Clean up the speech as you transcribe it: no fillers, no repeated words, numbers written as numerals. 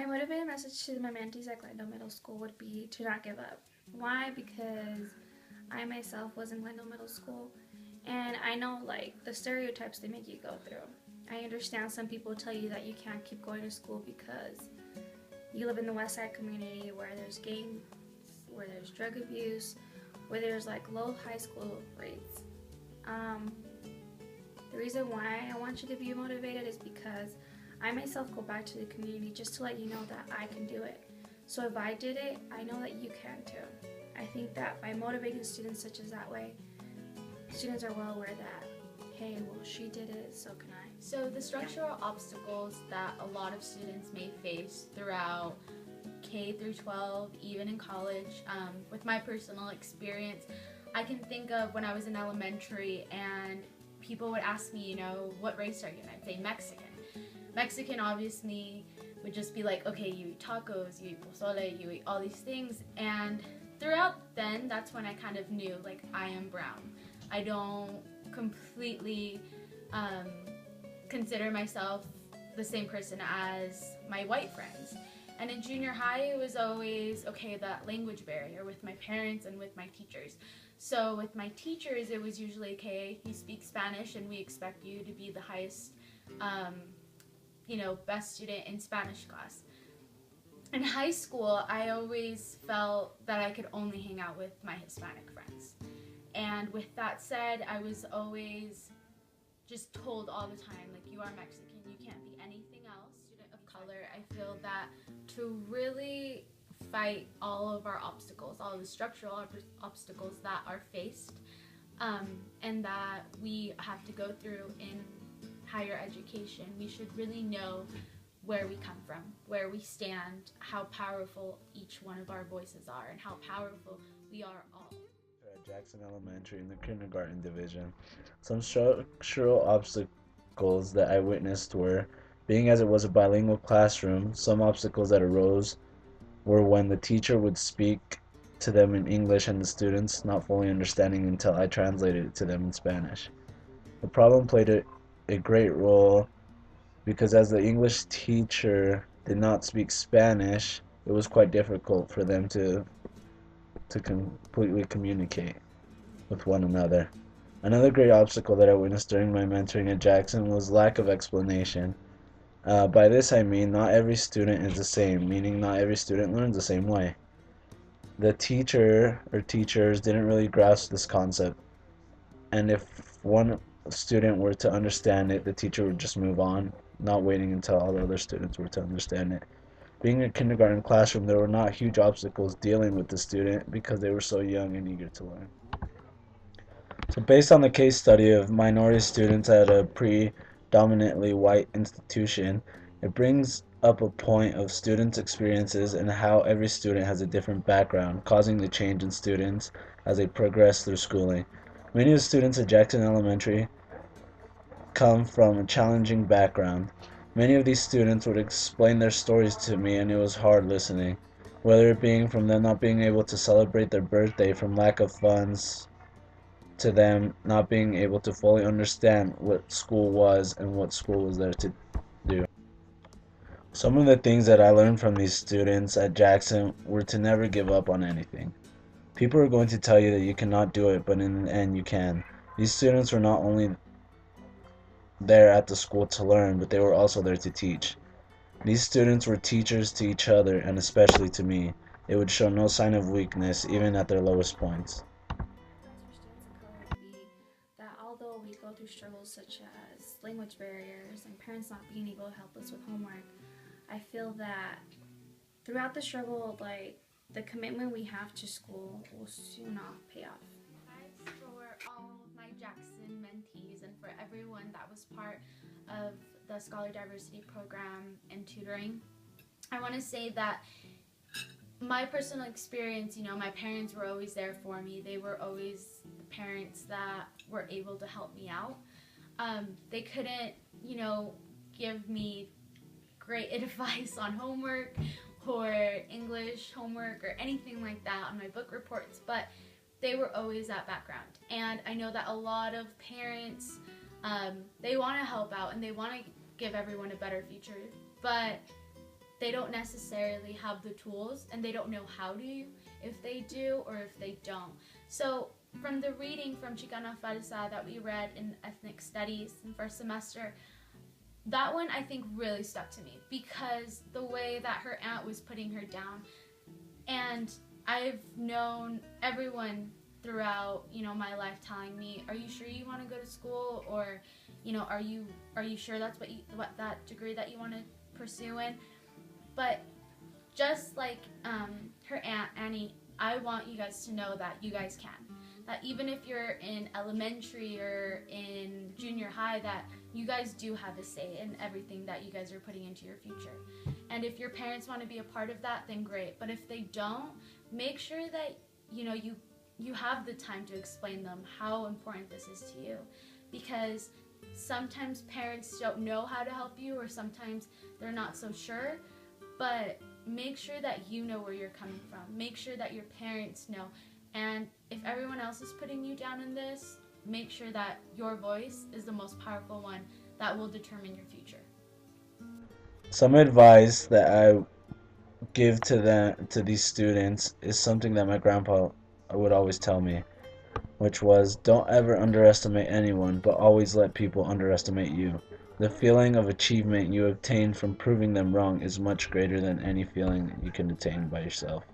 My motivated message to my mentees at Glendale Middle School would be to not give up. Why? Because I myself was in Glendale Middle School, and I know like the stereotypes they make you go through. I understand some people tell you that you can't keep going to school because you live in the West Side community where there's gangs, where there's drug abuse, where there's like low high school rates. Um, the reason why I want you to be motivated is because I myself go back to the community just to let you know that I can do it. So if I did it, I know that you can too. I think that by motivating students such as that way, students are well aware that, hey, well, she did it, so can I. So the structural obstacles that a lot of students may face throughout K through 12, even in college, with my personal experience, I can think of when I was in elementary and people would ask me, what race are you? And I'd say Mexican. Mexican obviously would just be like, okay, you eat tacos, you eat pozole, you eat all these things. And throughout then, that's when I kind of knew, like, I am brown. I don't completely consider myself the same person as my white friends. And in junior high, it was always, okay, that language barrier with my parents and with my teachers. So with my teachers, it was usually, okay, you speak Spanish and we expect you to be the highest, best student in Spanish class. In high school, I always felt that I could only hang out with my Hispanic friends. And with that said, I was always just told all the time, like, you are Mexican, you can't be anything else. Student of color, I feel that to really fight all of our obstacles, all of the structural obstacles that are faced, and that we have to go through in higher education, we should really know where we come from, where we stand, how powerful each one of our voices are, and how powerful we are all. At Jackson Elementary in the kindergarten division. Some structural obstacles that I witnessed were, being as it was a bilingual classroom, some obstacles that arose were when the teacher would speak to them in English and the students not fully understanding until I translated it to them in Spanish. The problem played a great role because as the English teacher did not speak Spanish, it was quite difficult for them to completely communicate with one another. Another great obstacle that I witnessed during my mentoring at Jackson was lack of explanation. By this I mean not every student is the same, meaning not every student learns the same way. The teacher or teachers didn't really grasp this concept, and if one student were to understand it, the teacher would just move on, not waiting until all the other students were to understand it. Being a kindergarten classroom, there were not huge obstacles dealing with the student because they were so young and eager to learn. So based on the case study of minority students at a predominantly white institution, it brings up a point of students' experiences and how every student has a different background, causing the change in students as they progress through schooling. Many of the students at Jackson Elementary come from a challenging background. Many of these students would explain their stories to me and it was hard listening, whether it being from them not being able to celebrate their birthday from lack of funds to them not being able to fully understand what school was and what school was there to do. Some of the things that I learned from these students at Jackson were to never give up on anything. People are going to tell you that you cannot do it, but in the end you can. These students were not only there at the school to learn, but they were also there to teach. These students were teachers to each other and especially to me. They would show no sign of weakness even at their lowest points. Advice for students of color would be that although we go through struggles such as language barriers and parents not being able to help us with homework, I feel that throughout the struggle, like the commitment we have to school will soon off pay off. For all of my Jackson mentees and for everyone that was part of the Scholar Diversity Program and tutoring, I want to say that my personal experience, my parents were always there for me. They were always the parents that were able to help me out. They couldn't, give me great advice on homework or English homework or anything like that on my book reports, but they were always that background. And I know that a lot of parents, they want to help out and they want to give everyone a better future, but they don't necessarily have the tools, and they don't know how to, if they do or if they don't. So from the reading from Chicana Farsa that we read in ethnic studies in first semester, that one I think really stuck to me, because the way that her aunt was putting her down, and I've known everyone throughout, my life telling me, are you sure you want to go to school, or are you sure that's what that degree that you want to pursue in? But just like her aunt Annie, I want you guys to know that you guys can. That even if you're in elementary or in junior high, that you guys do have a say in everything that you guys are putting into your future. And if your parents want to be a part of that, then great. But if they don't, make sure that you have the time to explain them how important this is to you. Because sometimes parents don't know how to help you, or sometimes they're not so sure. But make sure that you know where you're coming from. Make sure that your parents know. And if everyone else is putting you down in this, make sure that your voice is the most powerful one that will determine your future. Some advice that I give to these students is something that my grandpa would always tell me, which was, don't ever underestimate anyone, but always let people underestimate you. The feeling of achievement you obtain from proving them wrong is much greater than any feeling that you can attain by yourself.